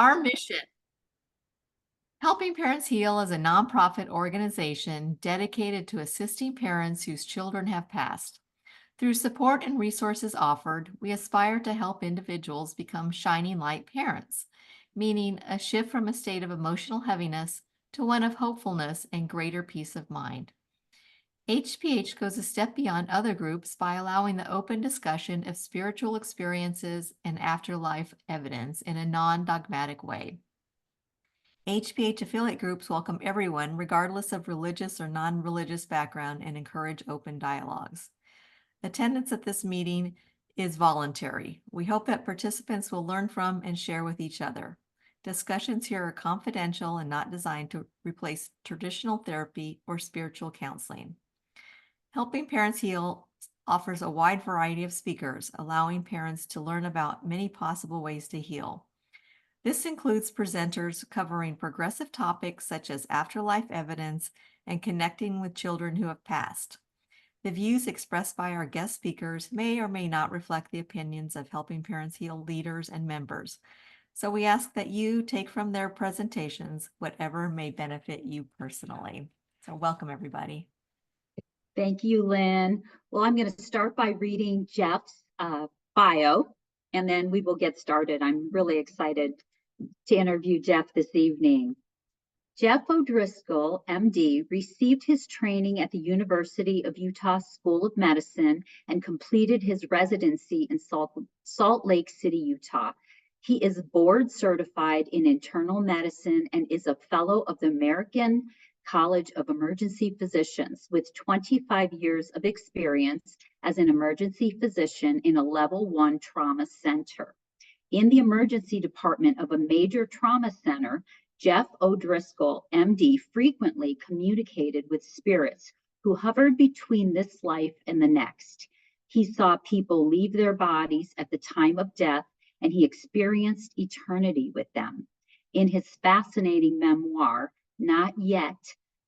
Our mission. Helping Parents Heal is a nonprofit organization dedicated to assisting parents whose children have passed. Through support and resources offered, we aspire to help individuals become shining light parents, meaning a shift from a state of emotional heaviness to one of hopefulness and greater peace of mind. HPH goes a step beyond other groups by allowing the open discussion of spiritual experiences and afterlife evidence in a non-dogmatic way. HPH affiliate groups welcome everyone, regardless of religious or non-religious background, and encourage open dialogues. Attendance at this meeting is voluntary. We hope that participants will learn from and share with each other. Discussions here are confidential and not designed to replace traditional therapy or spiritual counseling. Helping Parents Heal offers a wide variety of speakers, allowing parents to learn about many possible ways to heal. This includes presenters covering progressive topics such as afterlife evidence and connecting with children who have passed. The views expressed by our guest speakers may or may not reflect the opinions of Helping Parents Heal leaders and members. So we ask that you take from their presentations whatever may benefit you personally. So welcome, everybody. Thank you, Lynn. Well, I'm going to start by reading Jeff's bio, and then we will get started. I'm really excited to interview Jeff this evening. Jeff ODriscoll, MD, received his training at the University of Utah School of Medicine and completed his residency in Salt Lake City, Utah. He is board certified in internal medicine and is a fellow of the American College of Emergency Physicians with 25 years of experience as an emergency physician in a level 1 trauma center. In the emergency department of a major trauma center, Jeff ODriscoll, MD, frequently communicated with spirits who hovered between this life and the next. He saw people leave their bodies at the time of death, and he experienced eternity with them. In his fascinating memoir, Not Yet,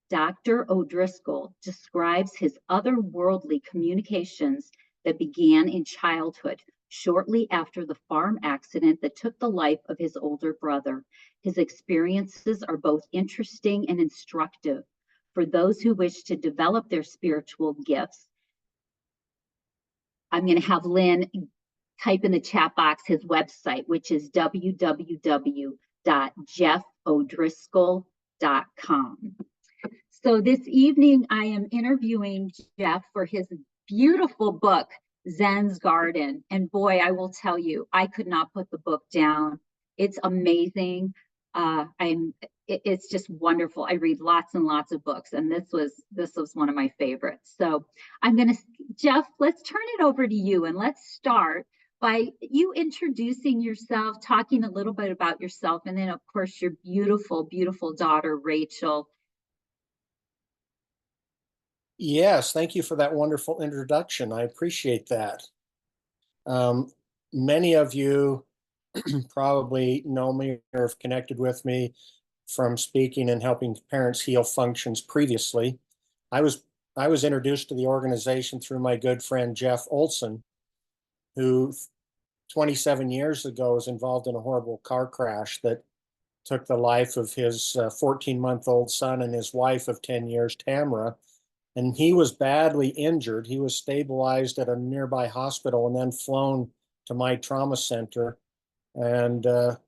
Dr. ODriscoll describes his otherworldly communications that began in childhood, shortly after the farm accident that took the life of his older brother. His experiences are both interesting and instructive for those who wish to develop their spiritual gifts. I'm going to have Lynn type in the chat box his website, which is www.jeffodriscoll.com. So this evening, I am interviewing Jeff for his beautiful book, Zens Garden. And boy, I will tell you, I could not put the book down. It's amazing. It's just wonderful. I read lots and lots of books, and this was one of my favorites. So Jeff, let's turn it over to you, and let's start by you introducing yourself, talking a little bit about yourself, and then of course your beautiful, beautiful daughter, Rachel. Yes, thank you for that wonderful introduction. I appreciate that. Many of you probably know me or have connected with me from speaking and helping parents heal functions previously. I was introduced to the organization through my good friend Jeff Olson, who 27 years ago was involved in a horrible car crash that took the life of his 14-month-old son and his wife of 10 years, Tamara. And he was badly injured. He was stabilized at a nearby hospital and then flown to my trauma center. And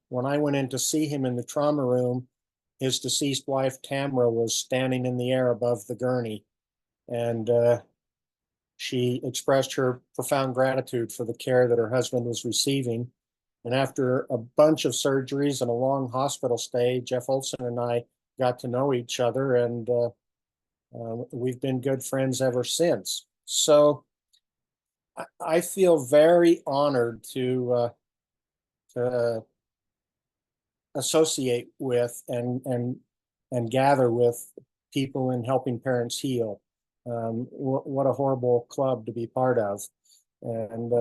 when I went in to see him in the trauma room, his deceased wife, Tamara, was standing in the air above the gurney. And she expressed her profound gratitude for the care that her husband was receiving. And after a bunch of surgeries and a long hospital stay, Jeff Olson and I got to know each other, and we've been good friends ever since. So I feel very honored to associate with and gather with people in helping parents heal. What a horrible club to be part of, and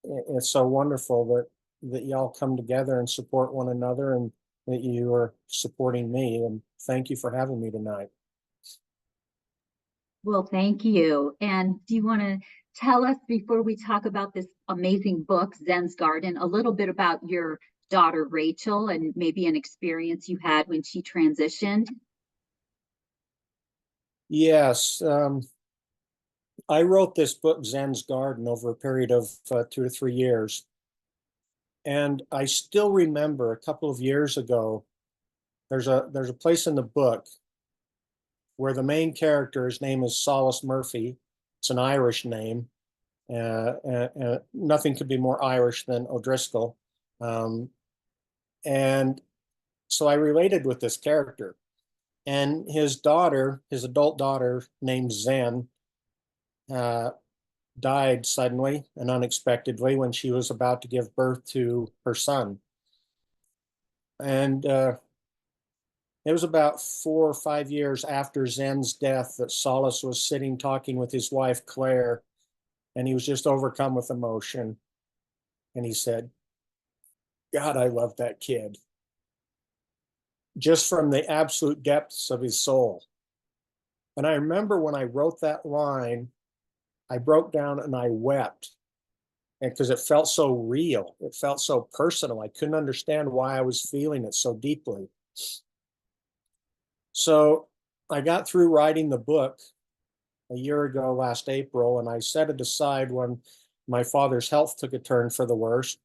it's so wonderful that y'all come together and support one another, and that you are supporting me. And thank you for having me tonight. Well, thank you. And do you want to tell us, before we talk about this amazing book, Zens Garden, a little bit about your daughter, Rachel, and maybe an experience you had when she transitioned? Yes, I wrote this book, Zens Garden, over a period of 2 to 3 years. And I still remember a couple of years ago, there's a place in the book where the main character, his name is Soulless Murphy. It's an Irish name. Nothing could be more Irish than O'Driscoll. And so I related with this character. And his daughter, his adult daughter named Zen, died suddenly and unexpectedly when she was about to give birth to her son. And it was about 4 or 5 years after Zen's death that Soulless was sitting talking with his wife, Claire, and he was just overcome with emotion. And he said, God, I love that kid. Just from the absolute depths of his soul. And I remember when I wrote that line, I broke down and I wept. And because it felt so real, it felt so personal. I couldn't understand why I was feeling it so deeply. So I got through writing the book a year ago last April, and I set it aside when my father's health took a turn for the worse.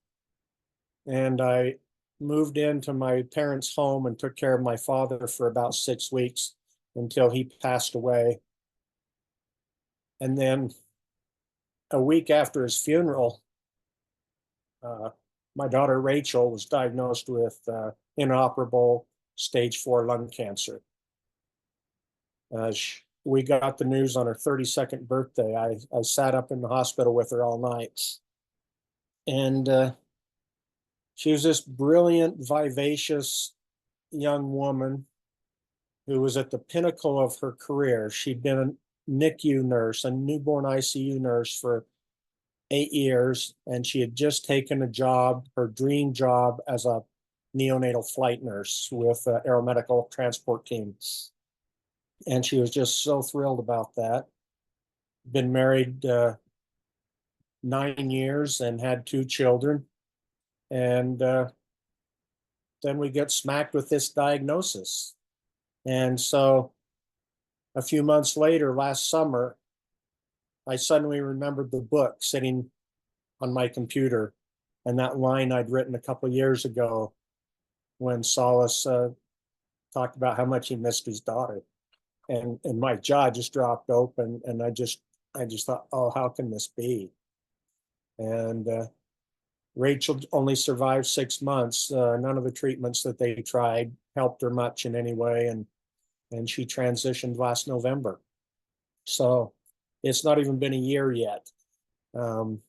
And I moved into my parents' home and took care of my father for about 6 weeks until he passed away. And then a week after his funeral, my daughter Rachel was diagnosed with inoperable stage 4 lung cancer. We got the news on her 32nd birthday. I sat up in the hospital with her all night. And she was this brilliant, vivacious young woman who was at the pinnacle of her career. She'd been a NICU nurse, a newborn ICU nurse for 8 years, and she had just taken a job, her dream job, as a neonatal flight nurse with aeromedical transport team. And she was just so thrilled about that. Been married 9 years and had 2 children. And then we get smacked with this diagnosis. And so a few months later, last summer, I suddenly remembered the book sitting on my computer and that line I'd written a couple of years ago when Soulless talked about how much he missed his daughter. And my jaw just dropped open, and I just thought, oh, how can this be? And Rachel only survived 6 months. None of the treatments that they tried helped her much in any way, and she transitioned last November. So it's not even been a year yet. And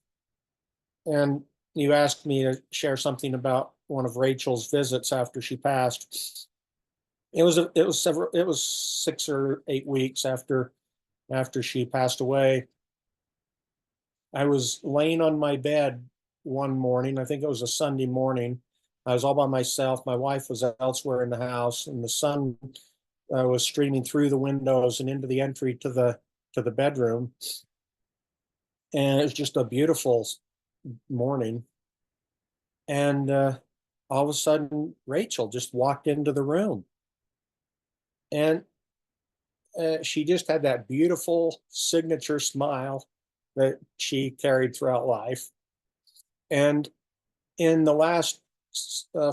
you asked me to share something about one of Rachel's visits after she passed. It was 6 or 8 weeks after she passed away. I was laying on my bed one morning. I think it was a Sunday morning. I was all by myself. My wife was elsewhere in the house, and the sun was streaming through the windows and into the entry to the bedroom. And it was just a beautiful morning. And all of a sudden, Rachel just walked into the room. And she just had that beautiful signature smile that she carried throughout life. And in the last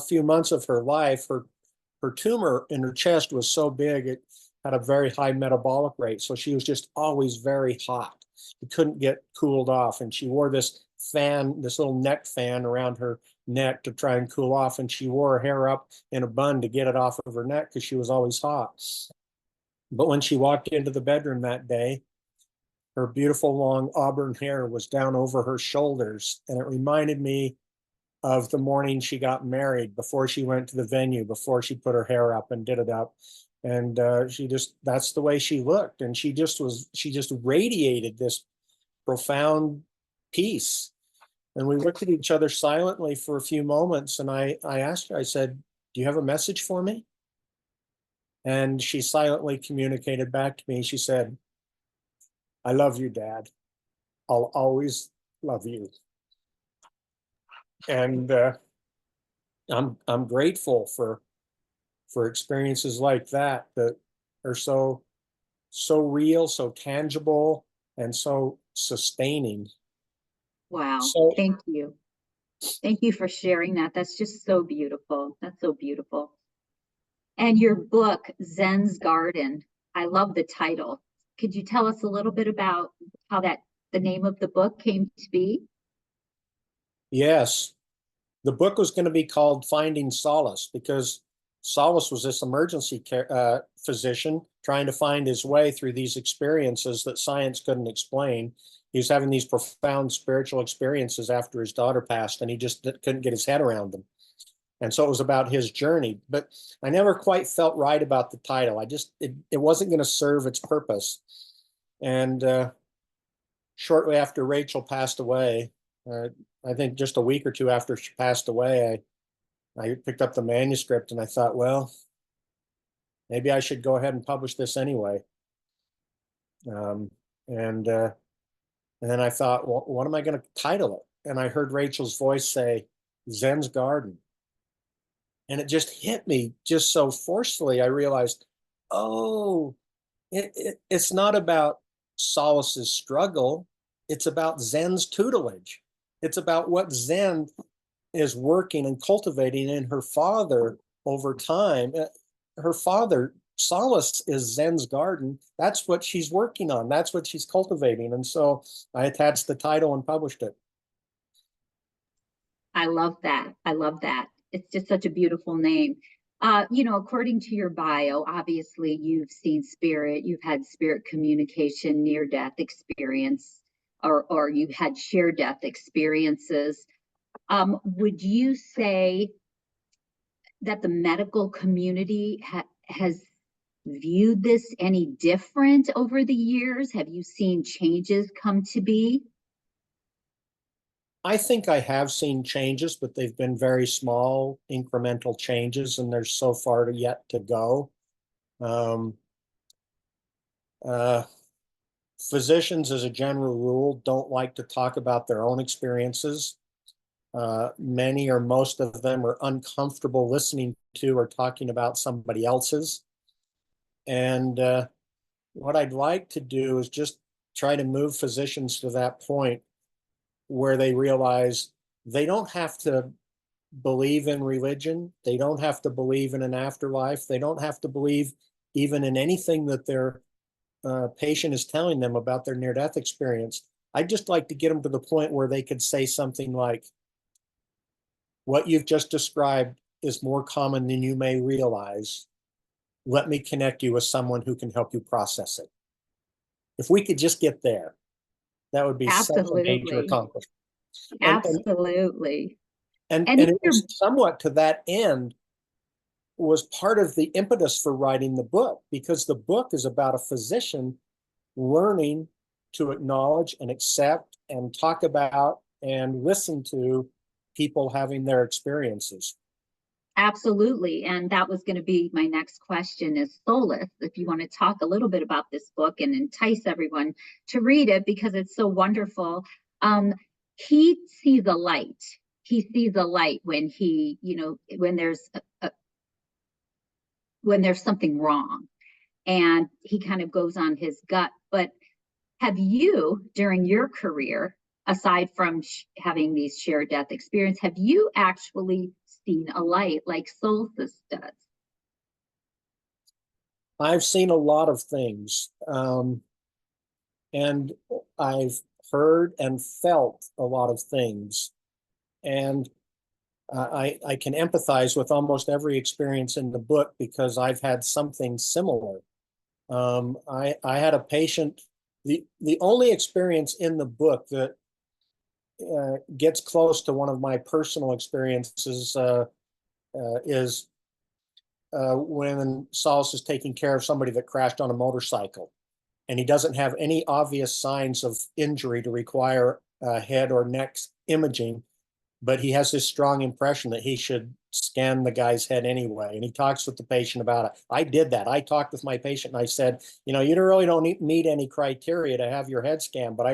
few months of her life, her tumor in her chest was so big, it had a very high metabolic rate. So she was just always very hot. It couldn't get cooled off. And she wore this fan, this little neck fan around her neck to try and cool off. And she wore her hair up in a bun to get it off of her neck because she was always hot. But when she walked into the bedroom that day, her beautiful long auburn hair was down over her shoulders. And it reminded me of the morning she got married, before she went to the venue, before she put her hair up and did it up. And that's the way she looked. And she just radiated this profound peace. And we looked at each other silently for a few moments. And I asked her, I said, do you have a message for me? And she silently communicated back to me. She said, I love you, Dad. I'll always love you. And I'm grateful for experiences like that that are so real, so tangible, and so sustaining. Wow. So Thank you. Thank you for sharing that. That's just so beautiful. That's so beautiful. And your book, Zens Garden, I love the title. Could you tell us a little bit about how the name of the book came to be? yes, the book was going to be called Finding Solace because Solace was this emergency care physician trying to find his way through these experiences that science couldn't explain. He was having these profound spiritual experiences after his daughter passed, and he just couldn't get his head around them. And so it was about his journey. But I never quite felt right about the title. It wasn't going to serve its purpose. And shortly after Rachel passed away, I think just a week or two after she passed away, I picked up the manuscript and I thought, well, maybe I should go ahead and publish this anyway. Um, and uh, and then I thought, well, what am I going to title it? And I heard Rachel's voice say, Zens Garden. And it just hit me just so forcefully. I realized, oh, it's not about Solace's struggle. It's about Zen's tutelage. It's about what Zen is working and cultivating in her father over time. Her father, Soulless, is Zen's garden. That's what she's working on. That's what she's cultivating. And so I attached the title and published it. I love that. I love that. It's just such a beautiful name. According to your bio, obviously you've seen spirit, you've had spirit communication, near death experience, or you've had sheer death experiences. Would you say that the medical community has viewed this any different over the years? Have you seen changes come to be? I think I have seen changes, but they've been very small, incremental changes, and there's so far yet to go. Um, uh, Physicians, as a general rule, don't like to talk about their own experiences. Many or most of them are uncomfortable listening to or talking about somebody else's. And what I'd like to do is just try to move physicians to that point where they realize they don't have to believe in religion. They don't have to believe in an afterlife. They don't have to believe even in anything that their patient is telling them about their near-death experience. I'd just like to get them to the point where they could say something like, what you've just described is more common than you may realize. Let me connect you with someone who can help you process it. If we could just get there, that would be such a major Absolutely. accomplishment. And and Absolutely. and, And in and it your was somewhat to that end was part of the impetus for writing the book, because the book is about a physician learning to acknowledge and accept and talk about and listen to people having their experiences. Absolutely. And that was going to be my next question is Soulless. If you want to talk a little bit about this book and entice everyone to read it because it's so wonderful. He sees a light. He sees a light when when there's something wrong, and he kind of goes on his gut. But have you, during your career, aside from having these shared death experience, have you actually seen a light like Soulless does? I've seen a lot of things, and I've heard and felt a lot of things. And I can empathize with almost every experience in the book because I've had something similar. I had a patient, the only experience in the book that gets close to one of my personal experiences is when Soulless is taking care of somebody that crashed on a motorcycle. And he doesn't have any obvious signs of injury to require head or neck imaging, but he has this strong impression that he should scan the guy's head anyway. And he talks with the patient about it. I did that. I talked with my patient and I said, you really don't meet any criteria to have your head scanned, but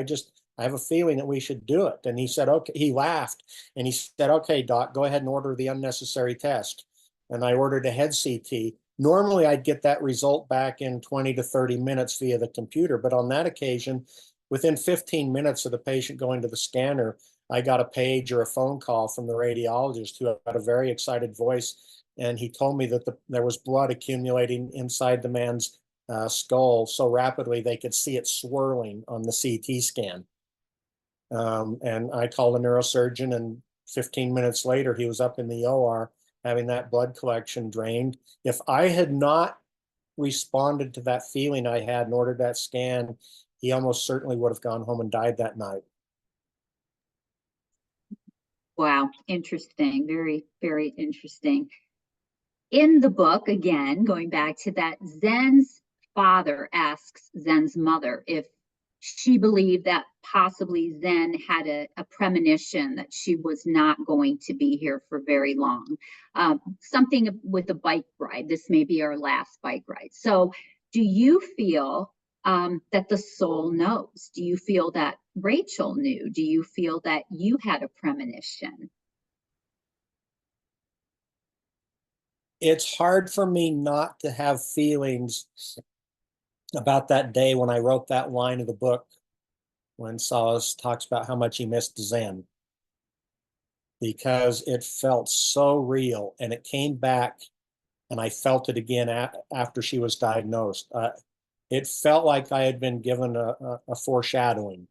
I have a feeling that we should do it. And he said, okay, he laughed and he said, okay, doc, go ahead and order the unnecessary test. And I ordered a head CT. Normally I'd get that result back in 20 to 30 minutes via the computer. But on that occasion, within 15 minutes of the patient going to the scanner, I got a page or a phone call from the radiologist who had a very excited voice. And he told me that there was blood accumulating inside the man's skull so rapidly they could see it swirling on the CT scan. And I called a neurosurgeon, and 15 minutes later, he was up in the OR having that blood collection drained. If I had not responded to that feeling I had and ordered that scan, he almost certainly would have gone home and died that night. Wow, interesting. Very, very interesting. In the book, again, going back to that, Zen's father asks Zen's mother if she believed that possibly Zen had a premonition that she was not going to be here for very long. Something with a bike ride. This may be our last bike ride. So do you feel that the soul knows? Do you feel that Rachel knew? Do you feel that you had a premonition? It's hard for me not to have feelings about that day when I wrote that line of the book when Soulless talks about how much he missed Zen, because it felt so real, and it came back and I felt it again after she was diagnosed. It felt like I had been given a foreshadowing.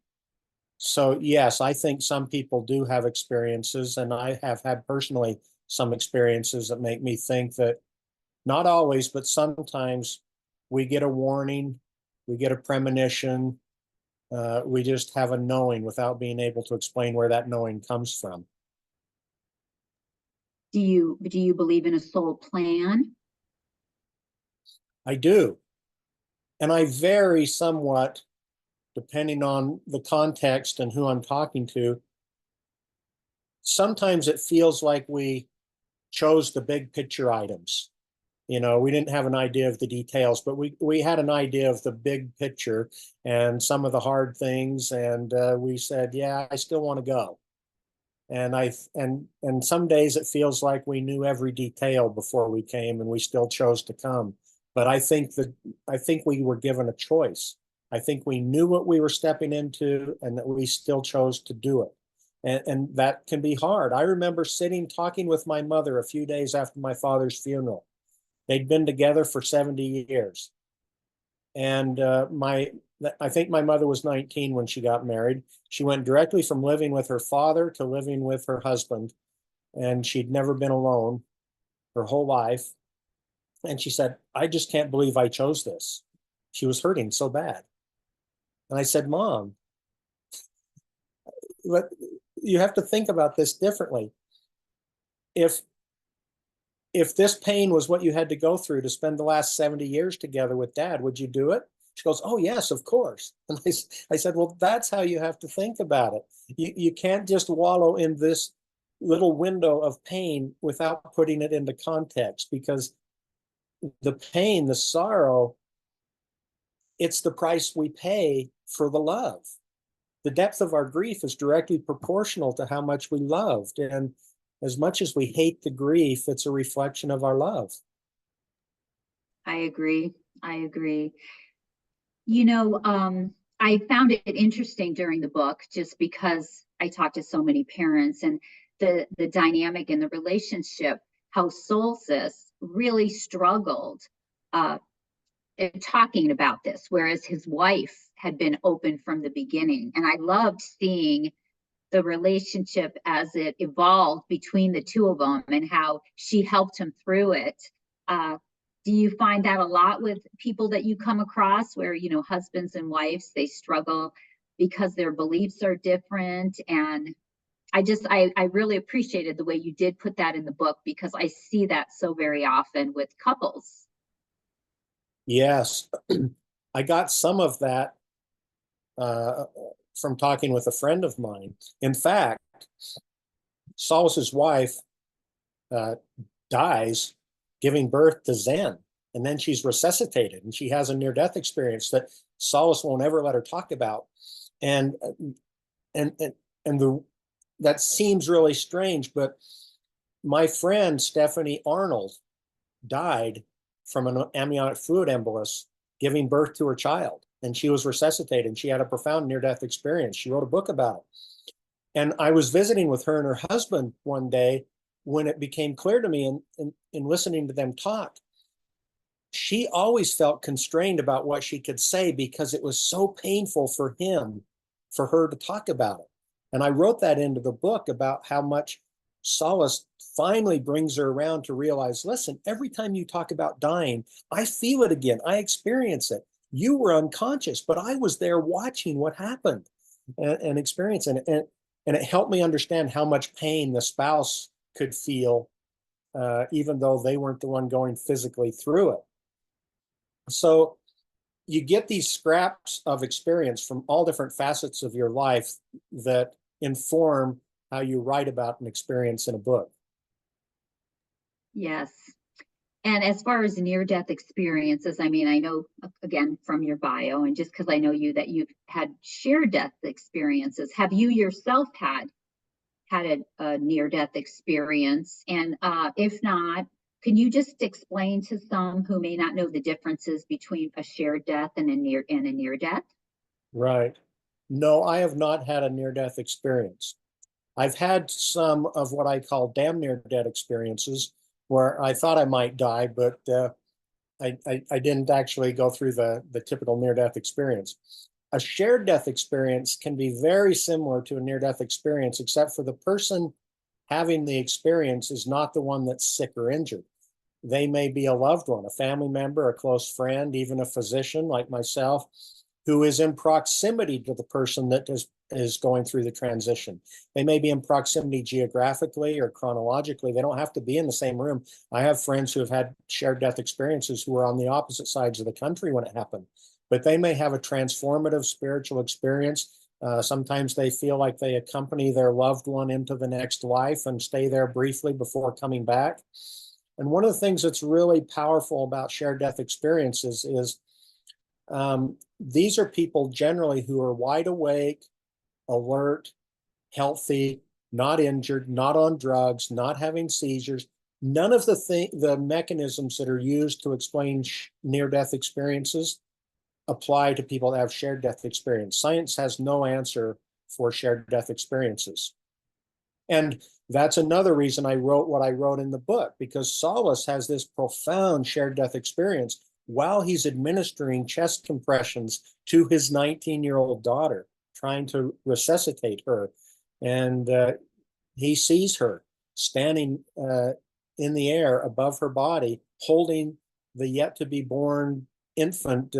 So yes, I think some people do have experiences, and I have had personally some experiences that make me think that not always, but sometimes we get a warning, we get a premonition, we just have a knowing without being able to explain where that knowing comes from. Do you believe in a soul plan? I do. And I vary somewhat depending on the context and who I'm talking to. Sometimes it feels like we chose the big picture items. You know, we didn't have an idea of the details, but we had an idea of the big picture and some of the hard things. And we said, yeah, I still want to go. And some days it feels like we knew every detail before we came and we still chose to come. But I think we were given a choice. I think we knew what we were stepping into and that we still chose to do it. And that can be hard. I remember talking with my mother a few days after my father's funeral. They'd been together for 70 years. And I think my mother was 19 when she got married. She went directly from living with her father to living with her husband. And she'd never been alone her whole life. And she said, I just can't believe I chose this. She was hurting so bad. And I said, Mom, you have to think about this differently. If this pain was what you had to go through to spend the last 70 years together with Dad, would you do it? She goes, oh, yes, of course. And I said, well, that's how you have to think about it. You can't just wallow in this little window of pain without putting it into context, because the pain, the sorrow, it's the price we pay for the love. The depth of our grief is directly proportional to how much we loved. And as much as we hate the grief, it's a reflection of our love. I agree. I agree. You know, I found it interesting during the book just because I talked to so many parents, and the dynamic in the relationship, how Soulless really struggled in talking about this, whereas his wife had been open from the beginning. And I loved seeing the relationship as it evolved between the two of them and how she helped him through it. Do you find that a lot with people that you come across where, you know, husbands and wives, they struggle because their beliefs are different? And I really appreciated the way you did put that in the book, because I see that so very often with couples. Yes, I got some of that from talking with a friend of mine. In fact, Soulless's wife dies giving birth to Zen, and then she's resuscitated, and she has a near-death experience that Soulless won't ever let her talk about. And and that seems really strange, but my friend Stephanie Arnold died from an amniotic fluid embolus giving birth to her child, and she was resuscitated, and she had a profound near-death experience. She wrote a book about it. And I was visiting with her and her husband one day when it became clear to me in listening to them talk, she always felt constrained about what she could say because it was so painful for her to talk about it. And I wrote that into the book about how much Soulless finally brings her around to realize, listen, every time you talk about dying, I feel it again. I experience it. You were unconscious, but I was there watching what happened and experiencing it. And it helped me understand how much pain the spouse could feel, even though they weren't the one going physically through it. So you get these scraps of experience from all different facets of your life that inform how you write about an experience in a book. Yes. And as far as near-death experiences, I mean, I know, again, from your bio, and just because I know you, that you've had shared death experiences. Have you yourself had a near-death experience? And if not, can you just explain to some who may not know the differences between a shared death and a near death? Right. No, I have not had a near-death experience. I've had some of what I call damn near-death experiences where I thought I might die, but I didn't actually go through the typical near-death experience. A shared death experience can be very similar to a near-death experience, except for the person having the experience is not the one that's sick or injured. They may be a loved one, a family member, a close friend, even a physician like myself, who is in proximity to the person that is going through the transition. They may be in proximity geographically or chronologically. They don't have to be in the same room. I have friends who have had shared death experiences who were on the opposite sides of the country when it happened, but they may have a transformative spiritual experience. Sometimes they feel like they accompany their loved one into the next life and stay there briefly before coming back. And one of the things that's really powerful about shared death experiences is these are people generally who are wide awake, alert, healthy, not injured, not on drugs, not having seizures. None of the mechanisms that are used to explain near-death experiences apply to people that have shared death experience. Science has no answer for shared death experiences. And that's another reason I wrote what I wrote in the book, because Soulless has this profound shared death experience while he's administering chest compressions to his 19-year-old daughter, trying to resuscitate her. And he sees her standing in the air above her body, holding the yet to be born infant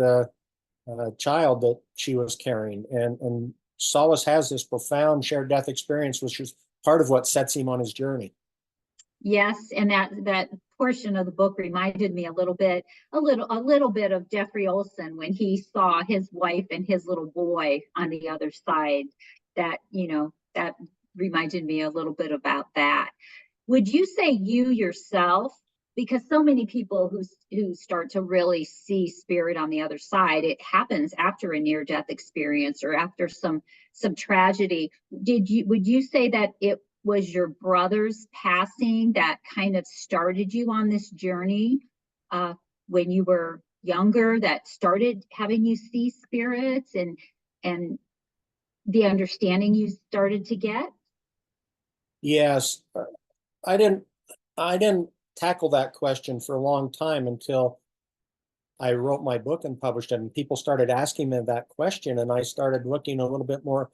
child that she was carrying. And Soulless has this profound shared death experience, which is part of what sets him on his journey. Yes, and that portion of the book reminded me a little bit of Jeffrey Olson when he saw his wife and his little boy on the other side. That, that reminded me a little bit about that. Would you say you yourself, because so many people who start to really see spirit on the other side, it happens after a near-death experience or after some tragedy. Would you say that it was your brother's passing that kind of started you on this journey when you were younger, that started having you see spirits and the understanding you started to get? Yes, I didn't tackle that question for a long time until I wrote my book and published it, and people started asking me that question, and I started looking a little bit more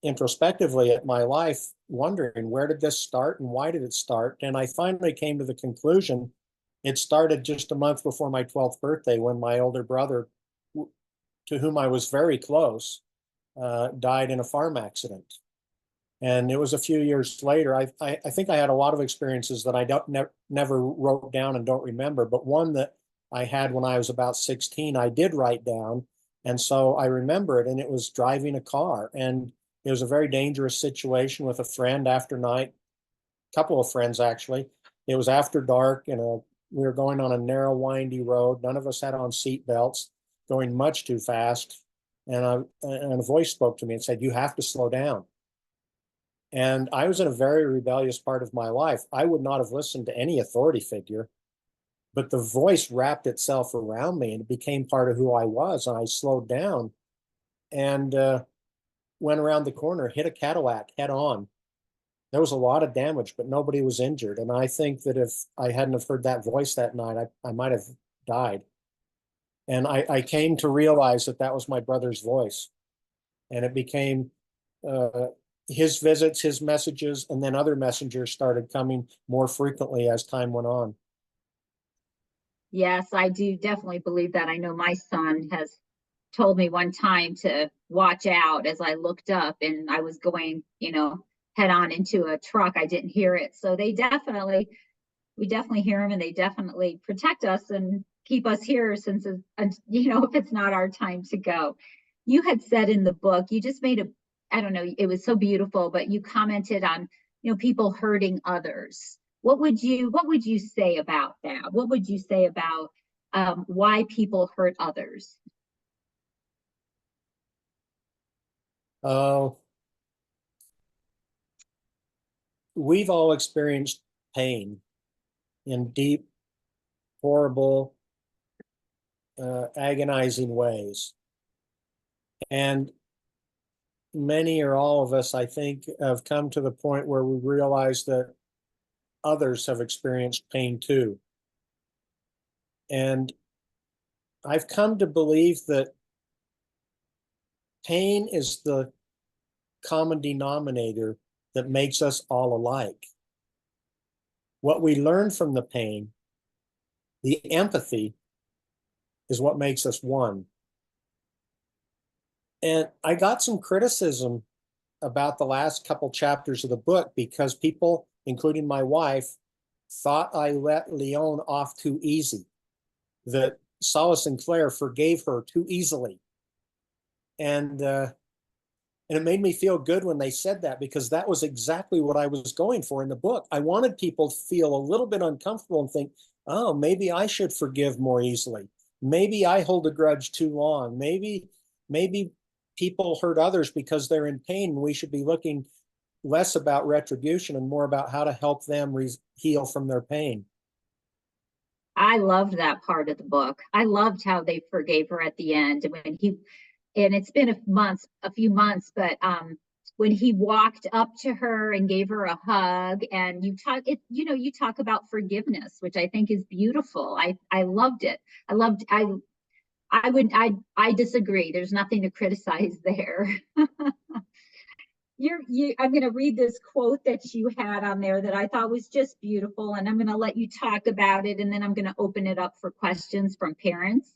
introspectively at my life, wondering where did this start and why did it start? And I finally came to the conclusion it started just a month before my 12th birthday, when my older brother, to whom I was very close, died in a farm accident. And it was a few years later. I think I had a lot of experiences that I never wrote down and don't remember, but one that I had when I was about 16, I did write down. And so I remember it, and it was driving a car. And it was a very dangerous situation with a friend after night, a couple of friends actually. It was after dark, and we were going on a narrow, windy road. None of us had on seat belts, going much too fast. and a voice spoke to me and said, "You have to slow down." And I was in a very rebellious part of my life. I would not have listened to any authority figure, but the voice wrapped itself around me and it became part of who I was. And I slowed down and went around the corner, hit a Cadillac head on. There was a lot of damage, but nobody was injured. And I think that if I hadn't have heard that voice that night, I might have died. And I came to realize that that was my brother's voice. And it became his visits, his messages, and then other messengers started coming more frequently as time went on. Yes, I do definitely believe that. I know my son has told me one time to watch out as I looked up and I was going, head on into a truck. I didn't hear it. So we definitely hear them, and they definitely protect us and keep us here since, if it's not our time to go. You had said in the book, you just made I don't know, it was so beautiful, but you commented on, people hurting others. What would you say about that? What would you say about why people hurt others? We've all experienced pain in deep, horrible, agonizing ways. And many or all of us, I think, have come to the point where we realize that others have experienced pain too. And I've come to believe that pain is the common denominator that makes us all alike. What we learn from the pain, the empathy, is what makes us one. And I got some criticism about the last couple chapters of the book because people, including my wife, thought I let Leon off too easy, that Soulless and Claire forgave her too easily. And it made me feel good when they said that, because that was exactly what I was going for in the book. I wanted people to feel a little bit uncomfortable and think, oh, maybe I should forgive more easily. Maybe I hold a grudge too long. Maybe people hurt others because they're in pain. We should be looking less about retribution and more about how to help them heal from their pain. I loved that part of the book. I loved how they forgave her at the end and it's been a few months, but when he walked up to her and gave her a hug, and you talk about forgiveness, which I think is beautiful. I loved it. I disagree. There's nothing to criticize there. I'm going to read this quote that you had on there that I thought was just beautiful, and I'm going to let you talk about it, and then I'm going to open it up for questions from parents.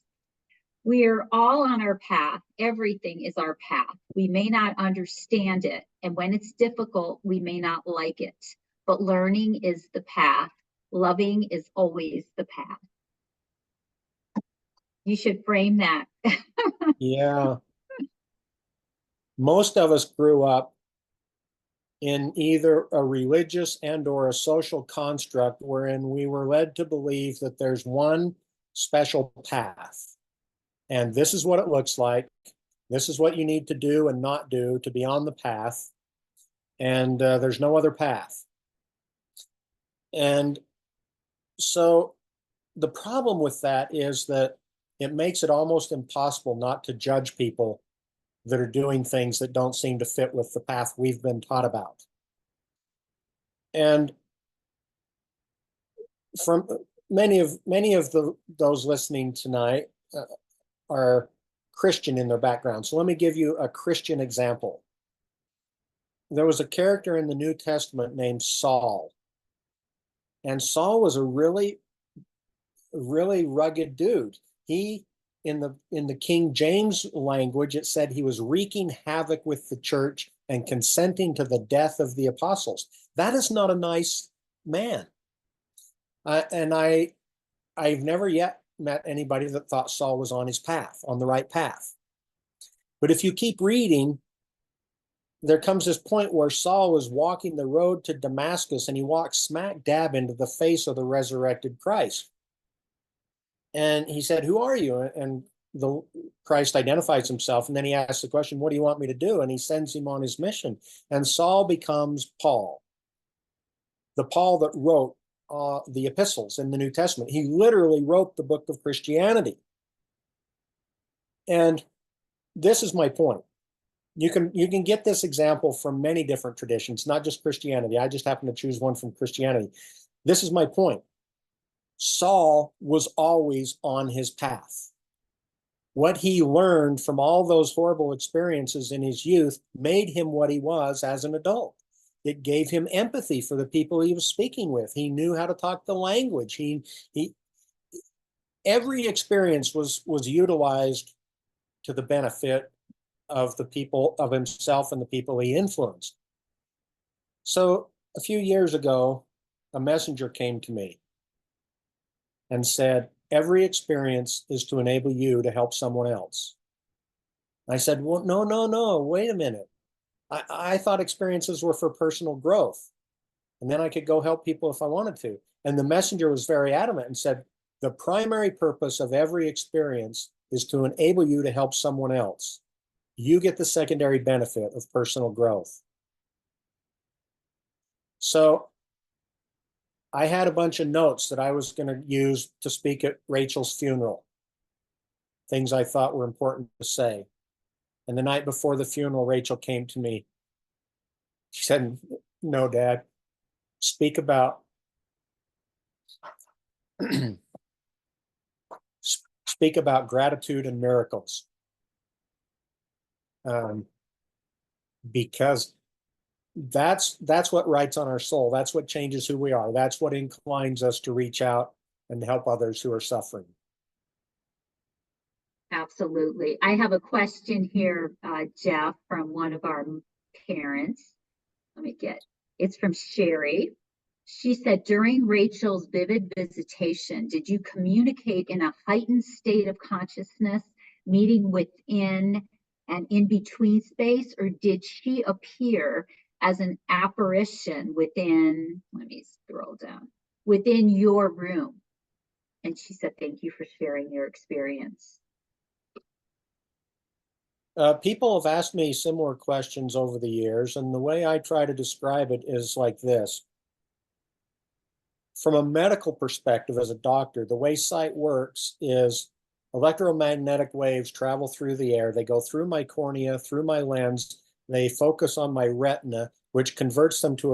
We are all on our path. Everything is our path. We may not understand it, and when it's difficult, we may not like it, but learning is the path. Loving is always the path. You should frame that. Yeah. Most of us grew up in either a religious and or a social construct wherein we were led to believe that there's one special path. And this is what it looks like. This is what you need to do and not do to be on the path. And there's no other path. And so the problem with that is that it makes it almost impossible not to judge people that are doing things that don't seem to fit with the path we've been taught about. And from many of those listening tonight are Christian in their background. So let me give you a Christian example. There was a character in the New Testament named Saul. And Saul was a really, really rugged dude. He, in the King James language, it said he was wreaking havoc with the church and consenting to the death of the apostles. That is not a nice man. And I've never yet met anybody that thought Saul was on his path, on the right path. But if you keep reading, there comes this point where Saul was walking the road to Damascus and he walked smack dab into the face of the resurrected Christ. And he said, "Who are you?" And the Christ identifies himself, and then he asks the question, what do you want me to do? And he sends him on his mission. And Saul becomes Paul, the Paul that wrote the epistles in the New Testament. He literally wrote the book of Christianity. And this is my point. You can get this example from many different traditions, not just Christianity. I just happen to choose one from Christianity. This is my point. Saul was always on his path. What he learned from all those horrible experiences in his youth made him what he was as an adult. It gave him empathy for the people he was speaking with. He knew how to talk the language. Every experience was utilized to the benefit of the people, of himself and the people he influenced. So a few years ago, a messenger came to me and said, every experience is to enable you to help someone else. I said, well, no, wait a minute. I thought experiences were for personal growth. And then I could go help people if I wanted to. And the messenger was very adamant and said, the primary purpose of every experience is to enable you to help someone else. You get the secondary benefit of personal growth. So I had a bunch of notes that I was going to use to speak at Rachel's funeral, things I thought were important to say. And the night before the funeral, Rachel came to me. She said, no, Dad, speak about speak about gratitude and miracles. Because that's what writes on our soul. That's what changes who we are. That's what inclines us to reach out and help others who are suffering. Absolutely. I have a question here, Jeff, from one of our parents. It's from Sherry. She said, during Rachel's vivid visitation, did you communicate in a heightened state of consciousness, meeting within and in between space, or did she appear as an apparition within, let me scroll down, within your room? And she said, thank you for sharing your experience. People have asked me similar questions over the years, and the way I try to describe it is like this. From a medical perspective, as a doctor, the way sight works is electromagnetic waves travel through the air. They go through my cornea, through my lens. They focus on my retina, which converts them to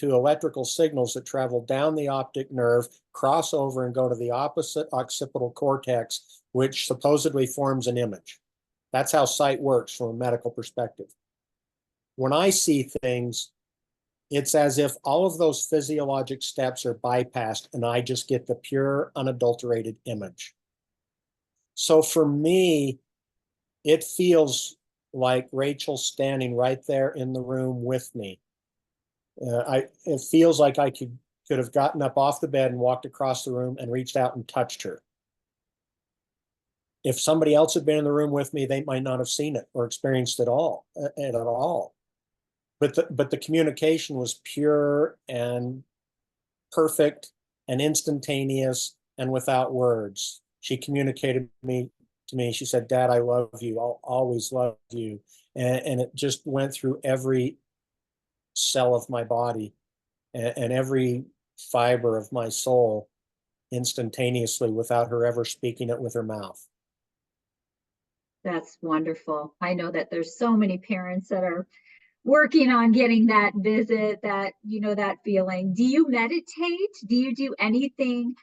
electrical signals that travel down the optic nerve, cross over, and go to the opposite occipital cortex, which supposedly forms an image. That's how sight works from a medical perspective. When I see things, it's as if all of those physiologic steps are bypassed and I just get the pure, unadulterated image. So for me, it feels like Rachel standing right there in the room with me. It feels like I could have gotten up off the bed and walked across the room and reached out and touched her. If somebody else had been in the room with me, they might not have seen it or experienced it all at all. But the communication was pure and perfect and instantaneous and without words. She communicated to me. She said, Dad, I love you. I'll always love you. And it just went through every cell of my body and every fiber of my soul instantaneously without her ever speaking it with her mouth. That's wonderful. I know that there's so many parents that are working on getting that visit, that, that feeling. Do you meditate? Do you do anything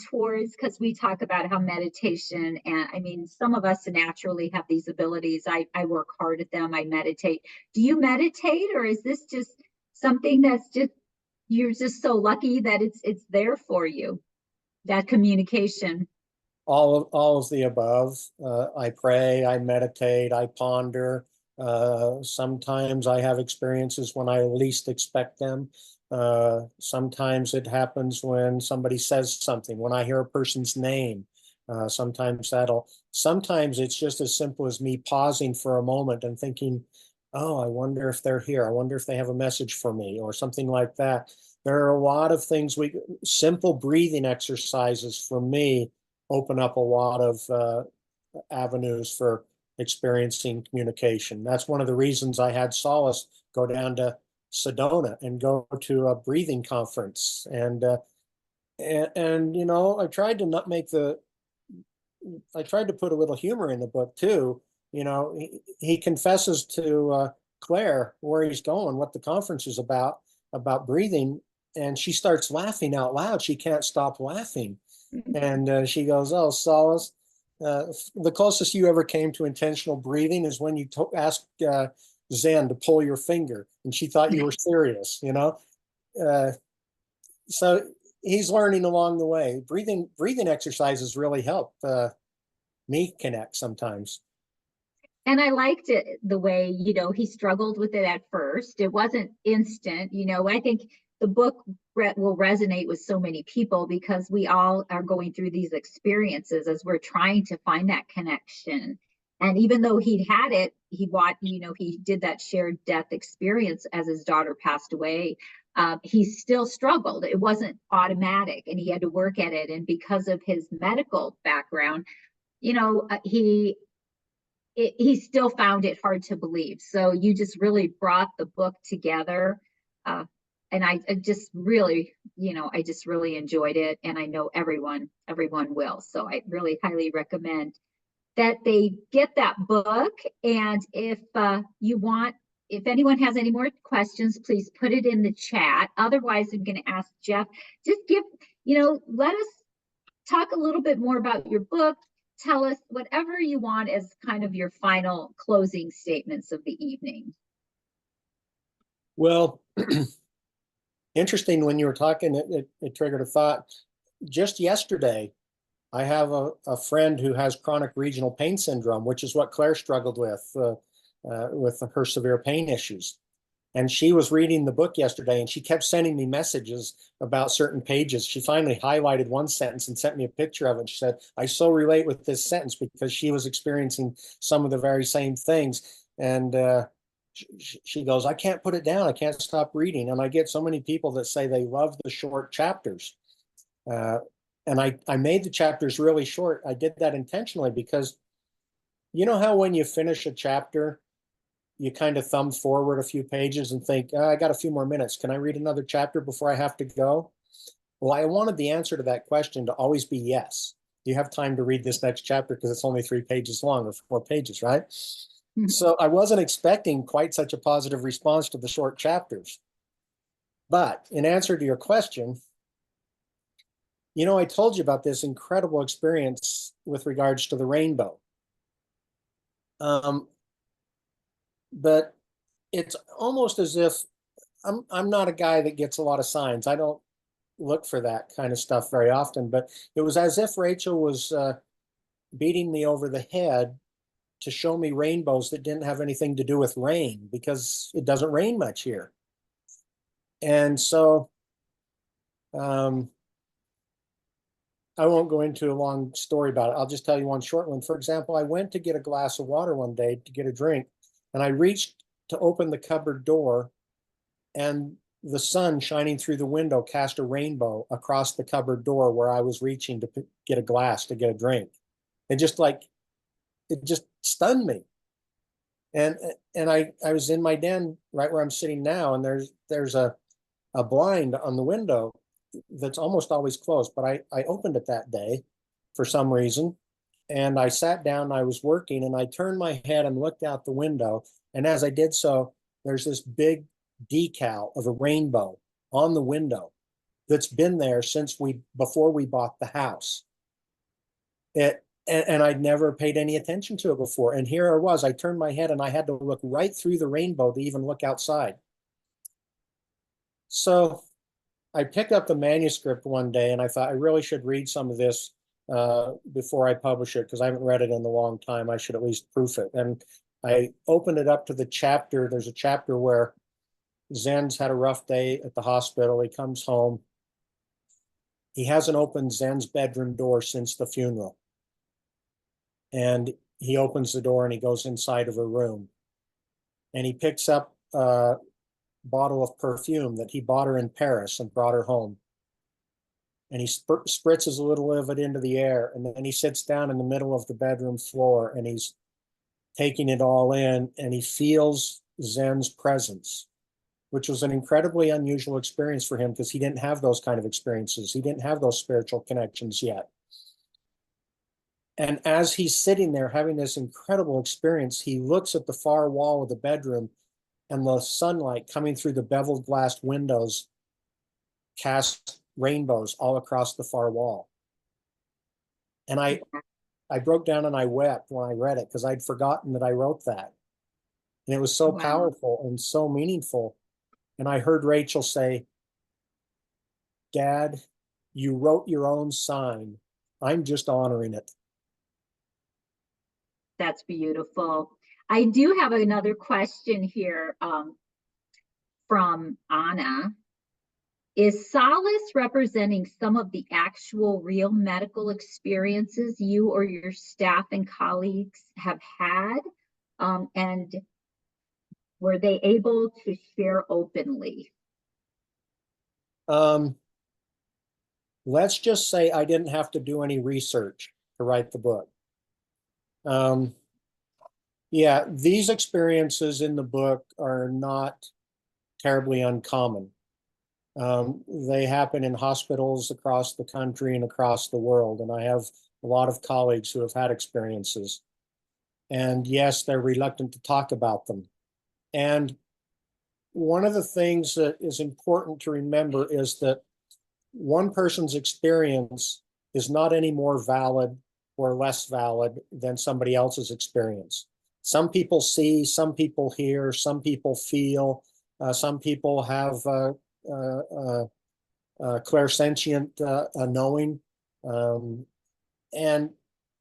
towards, because we talk about how meditation, and I mean, some of us naturally have these abilities. I work hard at them. I meditate. Do you meditate, or is this just something that's just, you're just so lucky that it's there for you, that communication? All of the above. I pray, I meditate, I ponder. Sometimes I have experiences when I least expect them. Sometimes it happens when somebody says something, when I hear a person's name. Sometimes it's just as simple as me pausing for a moment and thinking, oh, I wonder if they're here. I wonder if they have a message for me or something like that. There are a lot of things simple breathing exercises for me open up a lot of avenues for experiencing communication. That's one of the reasons I had Soulless go down to Sedona and go to a breathing conference. And you know, I tried to not make I tried to put a little humor in the book too. You know, he confesses to Claire where he's going, what the conference is about breathing, and she starts laughing out loud. She can't stop laughing, and she goes, "Oh, Solace, the closest you ever came to intentional breathing is when you asked Zen to pull your finger, and she thought you were serious." You know, uh, so he's learning along the way. Breathing exercises really help me connect sometimes. And I liked it the way, you know, he struggled with it at first. It wasn't instant. You know, I think the book will resonate with so many people because we all are going through these experiences as we're trying to find that connection. And even though he'd had it, he did that shared death experience as his daughter passed away. He still struggled. It wasn't automatic, and he had to work at it. And because of his medical background, you know, he still found it hard to believe. So you just really brought the book together. And I just really, you know, I just really enjoyed it. And I know everyone will. So I really highly recommend that they get that book. And if if anyone has any more questions, please put it in the chat. Otherwise, I'm going to ask Jeff, just let us talk a little bit more about your book. Tell us whatever you want as kind of your final closing statements of the evening. Well, interesting, when you were talking, it triggered a thought. Just yesterday, I have a friend who has chronic regional pain syndrome, which is what Claire struggled with her severe pain issues. And she was reading the book yesterday, and she kept sending me messages about certain pages. She finally highlighted one sentence and sent me a picture of it. She said, "I so relate with this sentence," because she was experiencing some of the very same things. And she goes, "I can't put it down. I can't stop reading." And I get so many people that say they love the short chapters. And I made the chapters really short. I did that intentionally because you know how when you finish a chapter, you kind of thumb forward a few pages and think, I got a few more minutes. Can I read another chapter before I have to go? Well, I wanted the answer to that question to always be yes. You have time to read this next chapter because it's only 3 pages long or 4 pages, right? Mm-hmm. So I wasn't expecting quite such a positive response to the short chapters. But in answer to your question, you know, I told you about this incredible experience with regards to the rainbow. But it's almost as if I'm not a guy that gets a lot of signs. I don't look for that kind of stuff very often, but it was as if Rachel was beating me over the head to show me rainbows that didn't have anything to do with rain, because it doesn't rain much here. And so I won't go into a long story about it. I'll just tell you one short one. For example, I went to get a glass of water one day to get a drink, and I reached to open the cupboard door, and the sun shining through the window cast a rainbow across the cupboard door where I was reaching to get a glass to get a drink. It just stunned me. And I was in my den right where I'm sitting now, and there's a blind on the window that's almost always closed, but I opened it that day for some reason, and I sat down and I was working, and I turned my head and looked out the window, and as I did so, there's this big decal of a rainbow on the window that's been there since before we bought the house. And I'd never paid any attention to it before. And here I was, I turned my head and I had to look right through the rainbow to even look outside. So I picked up the manuscript one day and I thought I really should read some of this before I publish it, because I haven't read it in a long time. I should at least proof it. And I opened it up to the chapter. There's a chapter where Zen's had a rough day at the hospital. He comes home. He hasn't opened Zen's bedroom door since the funeral. And he opens the door and he goes inside of her room. And he picks up a bottle of perfume that he bought her in Paris and brought her home. and he spritzes a little of it into the air, and then he sits down in the middle of the bedroom floor and he's taking it all in, and he feels Zen's presence, which was an incredibly unusual experience for him because he didn't have those kind of experiences. He didn't have those spiritual connections yet. And as he's sitting there having this incredible experience, he looks at the far wall of the bedroom, and the sunlight coming through the beveled glass windows casts rainbows all across the far wall. And I broke down and I wept when I read it because I'd forgotten that I wrote that. And it was so Wow. powerful and so meaningful. And I heard Rachel say, "Dad, you wrote your own sign. I'm just honoring it." That's beautiful. I do have another question here from Anna. Is Soulless representing some of the actual real medical experiences you or your staff and colleagues have had? And were they able to share openly? Let's just say I didn't have to do any research to write the book. Yeah, these experiences in the book are not terribly uncommon. They happen in hospitals across the country and across the world, and I have a lot of colleagues who have had experiences. And yes, they're reluctant to talk about them. And one of the things that is important to remember is that one person's experience is not any more valid or less valid than somebody else's experience. Some people see, some people hear, some people feel, some people have clairsentient knowing. And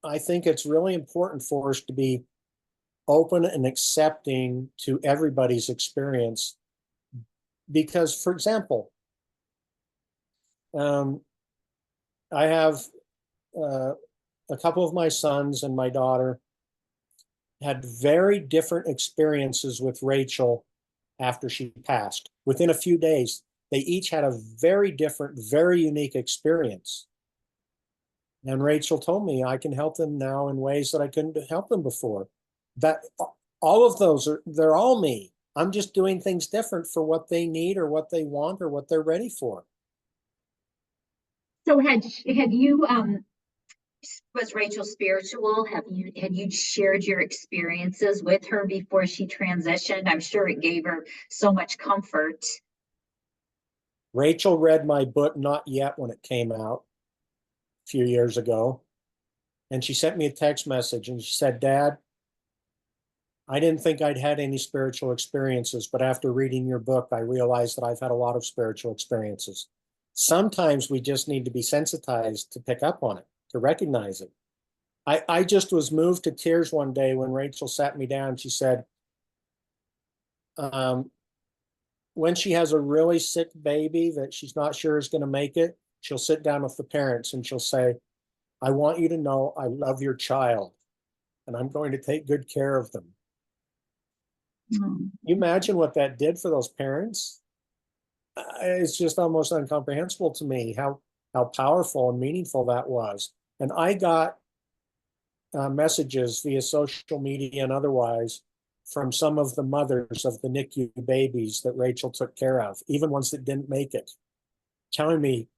I think it's really important for us to be open and accepting to everybody's experience. Because, for example, I have a couple of my sons and my daughter had very different experiences with Rachel after she passed. Within a few days, they each had a very different, very unique experience. And Rachel told me I can help them now in ways that I couldn't help them before. That all of those they're all me. I'm just doing things different for what they need or what they want or what they're ready for. So had you was Rachel spiritual? Had you shared your experiences with her before she transitioned? I'm sure it gave her so much comfort. Rachel read my book Not Yet when it came out a few years ago. And she sent me a text message and she said, "Dad, I didn't think I'd had any spiritual experiences, but after reading your book, I realized that I've had a lot of spiritual experiences. Sometimes we just need to be sensitized to pick up on it, to recognize it." I just was moved to tears one day when Rachel sat me down. She said, when she has a really sick baby that she's not sure is going to make it, she'll sit down with the parents and she'll say, "I want you to know I love your child and I'm going to take good care of them." Mm. You imagine what that did for those parents? It's just almost incomprehensible to me how powerful and meaningful that was. And I got messages via social media and otherwise from some of the mothers of the NICU babies that Rachel took care of, even ones that didn't make it, telling me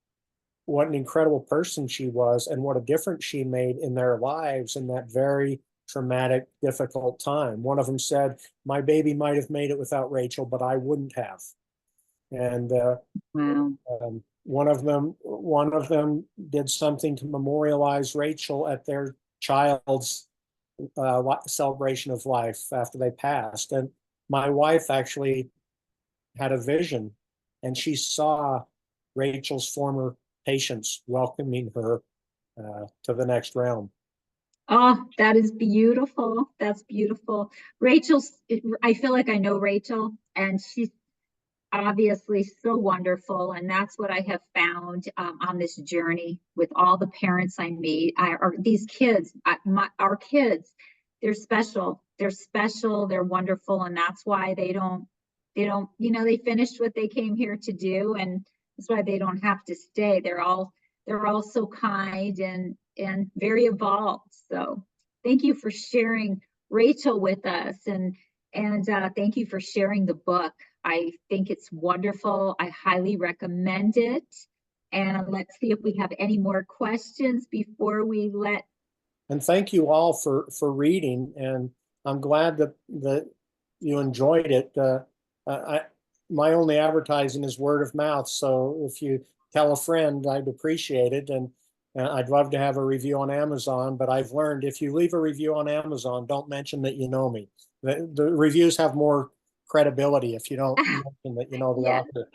what an incredible person she was and what a difference she made in their lives in that very traumatic, difficult time. One of them said, "My baby might have made it without Rachel, but I wouldn't have." And Wow. one of them did something to memorialize Rachel at their child's celebration of life after they passed. And my wife actually had a vision, and she saw Rachel's former patients welcoming her to the next realm. Oh, that is beautiful. That's beautiful. I feel like I know Rachel, and she's obviously so wonderful. And that's what I have found on this journey with all the parents I meet. These kids, our kids, they're special. They're special. They're wonderful. And that's why they finished what they came here to do. And that's why they don't have to stay. They're all they're all so kind and very evolved. So thank you for sharing, Rachel, with us, and thank you for sharing the book. I think it's wonderful. I highly recommend it. And let's see if we have any more questions before we let. And thank you all for reading. And I'm glad that you enjoyed it. My only advertising is word of mouth. So if you tell a friend, I'd appreciate it. And I'd love to have a review on Amazon. But I've learned if you leave a review on Amazon, don't mention that you know me. The reviews have more credibility if you don't mention that you know the Yes. author.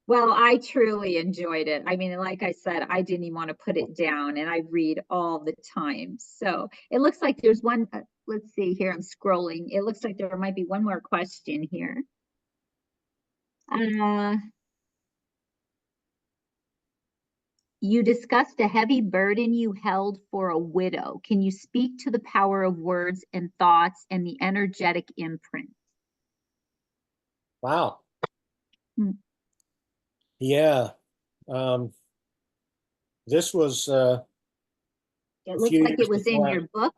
Well, I truly enjoyed it. I mean, like I said, I didn't even want to put it down, and I read all the time. So it looks like there's one. Let's see here. I'm scrolling. It looks like there might be one more question here. You discussed a heavy burden you held for a widow. Can you speak to the power of words and thoughts and the energetic imprint? Wow. Hmm. Yeah. This was It looks like it was in your book,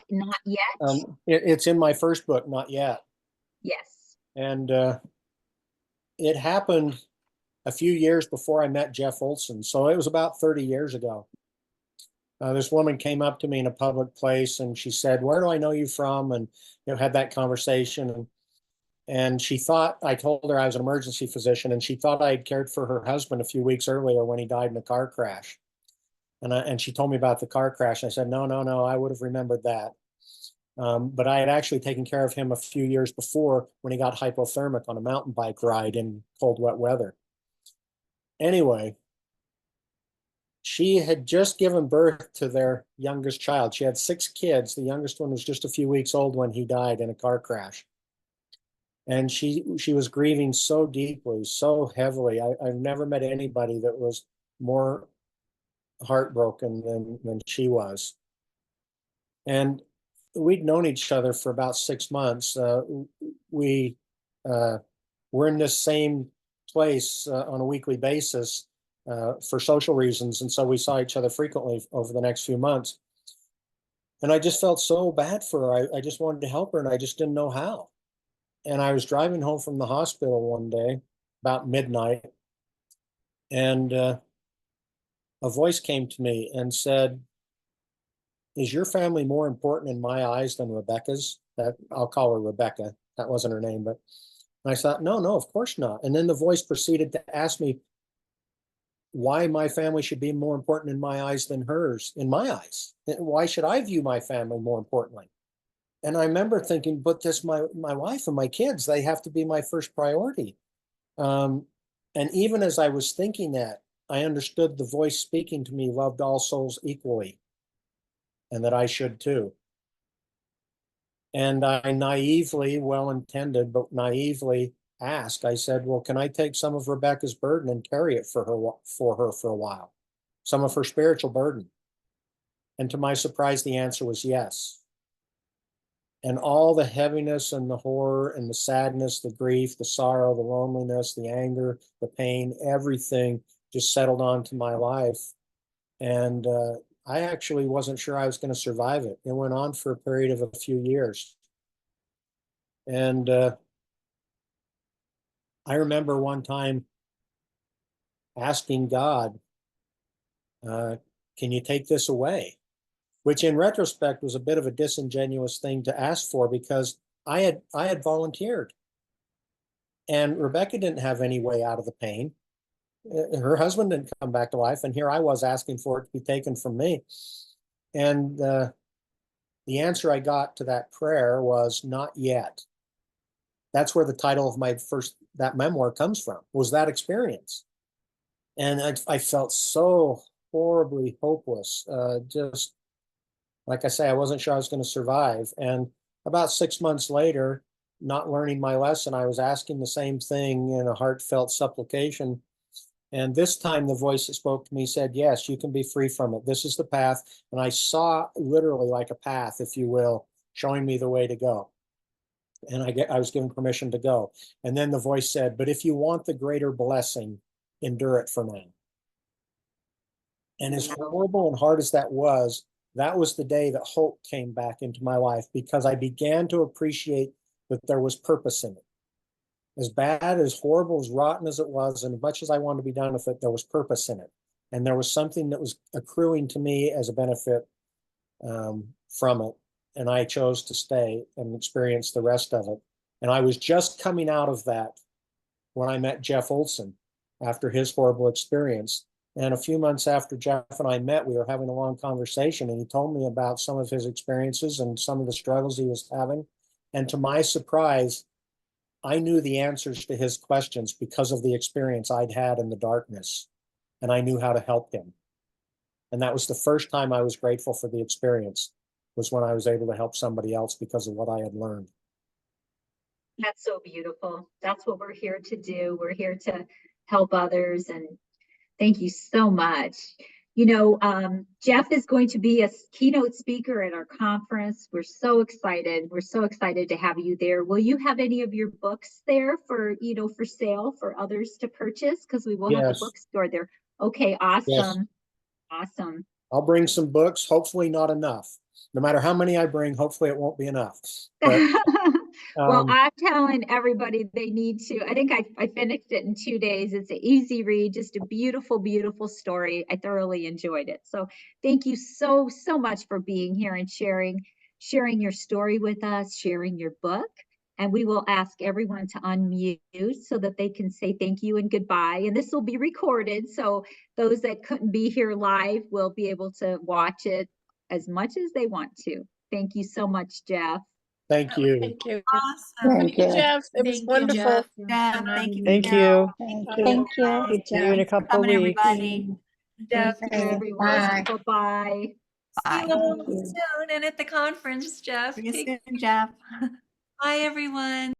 not yet. It's in my first book, not yet. Yes. And it happened a few years before I met Jeff Olson. So it was about 30 years ago. This woman came up to me in a public place and she said, "Where do I know you from?" And had that conversation. And she thought I told her I was an emergency physician, and she thought I had cared for her husband a few weeks earlier when he died in a car crash. And she told me about the car crash. I said, no, I would have remembered that. But I had actually taken care of him a few years before when he got hypothermic on a mountain bike ride in cold, wet weather. Anyway, she had just given birth to their youngest child. She had 6 kids. The youngest one was just a few weeks old when he died in a car crash. And she was grieving so deeply, so heavily. I've never met anybody that was more heartbroken than she was. And we'd known each other for about 6 months. We were in this same place on a weekly basis for social reasons. And so we saw each other frequently over the next few months. And I just felt so bad for her. I just wanted to help her, and I just didn't know how. And I was driving home from the hospital one day, about midnight, and a voice came to me and said, "Is your family more important in my eyes than Rebecca's?" That I'll call her Rebecca. That wasn't her name, but I thought, no, of course not. And then the voice proceeded to ask me why my family should be more important in my eyes than hers in my eyes. Why should I view my family more importantly? And I remember thinking, but this, my wife and my kids, they have to be my first priority. And even as I was thinking that, I understood the voice speaking to me loved all souls equally, and that I should too. And I naively, well-intended, but naively asked, I said, well, can I take some of Rebecca's burden and carry it for her for a while? Some of her spiritual burden. And to my surprise, the answer was yes. And all the heaviness and the horror and the sadness, the grief, the sorrow, the loneliness, the anger, the pain, everything just settled onto my life. And I actually wasn't sure I was going to survive it. It went on for a period of a few years. And I remember one time asking God, can you take this away? Which in retrospect was a bit of a disingenuous thing to ask for, because I had volunteered. And Rebecca didn't have any way out of the pain. Her husband didn't come back to life, and here I was asking for it to be taken from me. And the answer I got to that prayer was not yet. That's where the title of that memoir comes from, was that experience. And I felt so horribly hopeless. Just like I say, I wasn't sure I was going to survive. And about 6 months later, not learning my lesson, I was asking the same thing in a heartfelt supplication. And this time the voice that spoke to me said, yes, you can be free from it. This is the path. And I saw literally like a path, if you will, showing me the way to go. And I was given permission to go. And then the voice said, but if you want the greater blessing, endure it for now. And as horrible and hard as that was the day that hope came back into my life, because I began to appreciate that there was purpose in it. As bad, as horrible, as rotten as it was, and as much as I wanted to be done with it, there was purpose in it. And there was something that was accruing to me as a benefit from it. And I chose to stay and experience the rest of it. And I was just coming out of that when I met Jeff Olson after his horrible experience. And a few months after Jeff and I met, we were having a long conversation, and he told me about some of his experiences and some of the struggles he was having. And to my surprise, I knew the answers to his questions because of the experience I'd had in the darkness, and I knew how to help him. And that was the first time I was grateful for the experience, was when I was able to help somebody else because of what I had learned. That's so beautiful. That's what we're here to do. We're here to help others. And thank you so much. You know, Jeff is going to be a keynote speaker at our conference. We're so excited. We're so excited to have you there. Will you have any of your books there for, you know, for sale for others to purchase? Because we will have a Yes. bookstore there. Okay, awesome. Yes. Awesome. I'll bring some books, hopefully not enough. No matter how many I bring, hopefully it won't be enough. But Well, I'm telling everybody they need to. I think I finished it in 2 days. It's an easy read, just a beautiful, beautiful story. I thoroughly enjoyed it. So thank you so, so much for being here and sharing your story with us, sharing your book. And we will ask everyone to unmute so that they can say thank you and goodbye. And this will be recorded, so those that couldn't be here live will be able to watch it as much as they want to. Thank you so much, Jeff. thank you. Thank you. Awesome. Thank you, Jeff. It was Thank you, wonderful. Jeff. Jeff, thank you. Thank Michelle. you. Thank you. See you in a couple Coming, weeks. everybody. Jeff. Thank you, everyone. Bye. Bye-bye. Bye. See you all soon and at the conference, Jeff. See you Take soon, Jeff. Bye, everyone.